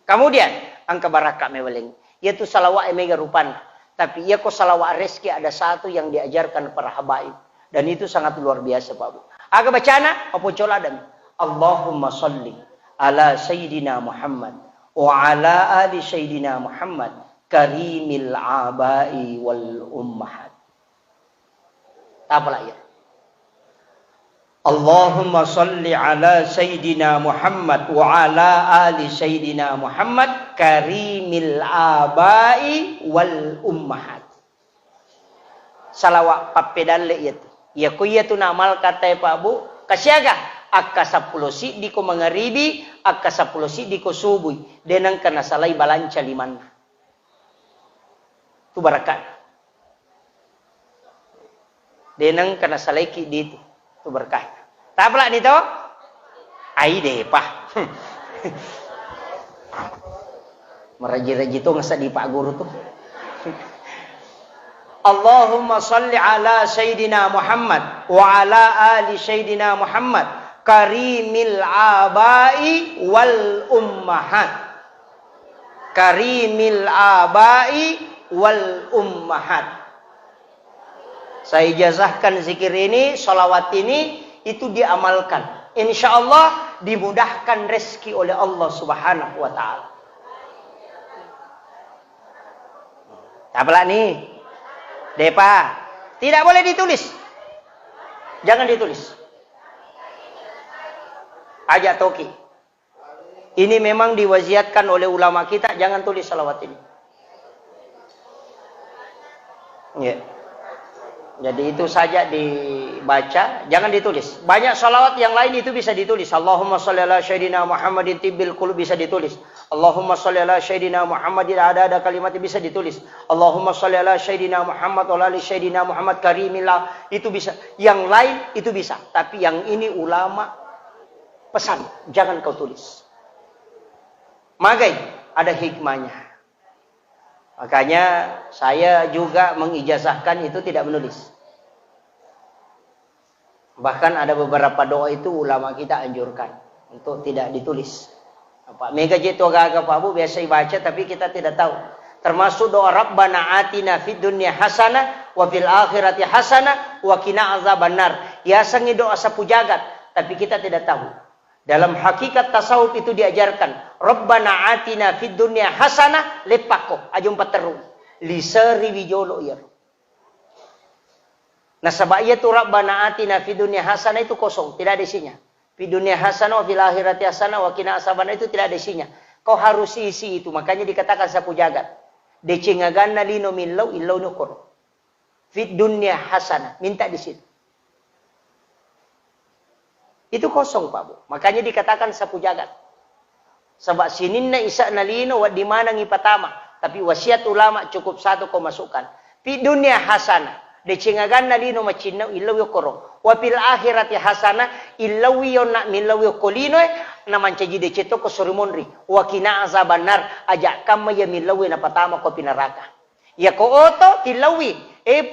Kemudian angka barakah meweleng, yaitu salawat mega rupan. Tapi ia ko salawat reski ada satu yang diajarkan para habaib, dan itu sangat luar biasa Pak Bu. Aga bacana apa coladan? Allahumma salli ala sayyidina Muhammad wa ala ali sayyidina Muhammad karimil abai wal ummahat. Apalah ya? Allahumma salli ala sayyidina Muhammad wa ala ali sayyidina Muhammad karimil abai wal ummahat. Salawat papedalle itu. Ya kuya tu namal kata Pak Bu, kasyaga akka 10 si diko mangaribi, akka 10 si diko subuh. Denang kana salai balanca liman. Tu barakat. Denang kana salai ki dit. Tu berkah. Tak pula ni tu? Ai deh Pak. Meraji-raji tu ngasa di Pak Guru tu. Allahumma salli ala sayyidina Muhammad wa ala ali sayyidina Muhammad karimil abai wal ummahat. Karimil abai wal ummahat. Saya ijazahkan zikir ini, salawat ini, itu diamalkan. Insya Allah dimudahkan rezeki oleh Allah Subhanahu wa Ta'ala. Apalah nih? Depa, tidak boleh ditulis. Jangan ditulis. Ajak toki. Ini memang diwasiatkan oleh ulama kita, jangan tulis salawat ini. Ya. Jadi itu saja dibaca, jangan ditulis. Banyak salawat yang lain itu bisa ditulis. Allahumma sholli ala sayyidina Muhammadin tibbil qulub bisa ditulis. Allahumma sholli ala sayyidina Muhammadin ada kalimat bisa ditulis. Allahumma sholli ala sayyidina Muhammad wa ala sayyidina Muhammad karimillah itu bisa. Yang lain itu bisa, tapi yang ini ulama pesan, jangan kau tulis. Magai ada hikmahnya. Makanya saya juga mengijazahkan itu tidak menulis. Bahkan ada beberapa doa itu ulama kita anjurkan untuk tidak ditulis. Apa mega jitu agak Pak Bu biasa baca tapi kita tidak tahu. Termasuk doa Rabbana atina fid dunya hasanah wa fil akhirati hasanah wa qina azabannar. Ya sangi doa sapu jagat tapi kita tidak tahu. Dalam hakikat tasawuf itu diajarkan. Rabbana atina fid dunya hasanah lepako ajum pateru. Lisari wijolo ya. Nah sebab itu Rabbana atina fid dunya hasanah itu kosong, tidak ada isinya. Fid dunya hasanah wa fil akhirati hasanah wa qina azabannar itu tidak ada isinya. Kau harus isi itu, makanya dikatakan sapu jagat. Decengaganna lino millau illau nukur. Fid dunya hasanah, minta di situ. Itu kosong Pak Bu. Makanya dikatakan sapu jagat. Sebab sininna isa nalino wa dimana ngipatama. Tapi wasiat ulama cukup satu kau masukkan. Fi dunia hasanah. Decengagan nalino macina ilaw yokoro. Wa fil akhirati hasanah ilaw yona milaw yokolino naman caji deceto ko surimonri. Wa kina azabanar ajak kama ya milaw na patama ko pinaraka. Ya ko oto tilawi.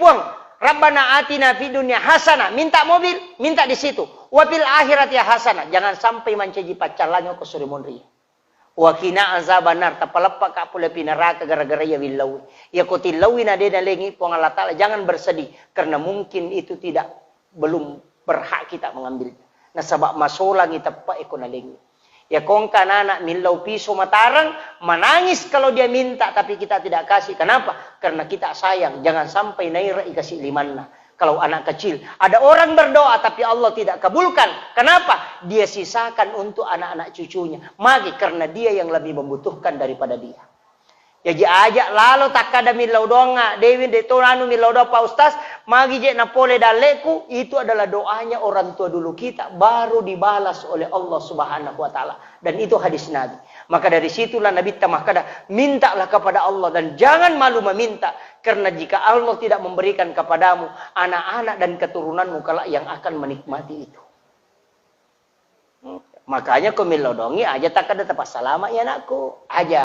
Puang. Rabbana atina fid dunya hasanah, minta mobil, minta di situ. Wa fil akhirati hasanah, jangan sampai mencaji pacalanyo ke surimonri. Wa qina azabannar, tapalapa ka pula pinaraka gara-gara ya willawi. Ya ko tilawi na de nalengi po Allah Taala, jangan bersedih karena mungkin itu tidak belum berhak kita mengambilnya. Na sabab masolang itapa eko nalengi. Ya kong kanana milau piso matarang menangis kalau dia minta tapi kita tidak kasih. Kenapa? Karena kita sayang. Jangan sampai naira ikasih limanna. Kalau anak kecil ada orang berdoa tapi Allah tidak kabulkan. Kenapa? Dia sisakan untuk anak-anak cucunya. Magi karena dia yang lebih membutuhkan daripada dia. Ya ajak lalu tak ada milau donga Dewi detonanu milau doa Pak Ustaz magi je napole daleku itu adalah doanya orang tua dulu kita baru dibalas oleh Allah Subhanahu wa taala dan itu hadis Nabi. Maka dari situlah Nabi tamakada mintalah kepada Allah dan jangan malu meminta karena jika Allah tidak memberikan kepadamu anak-anak dan keturunanmu kelak yang akan menikmati itu. Makanya kau milau dongi aja tak ada tepat salama ya anakku aja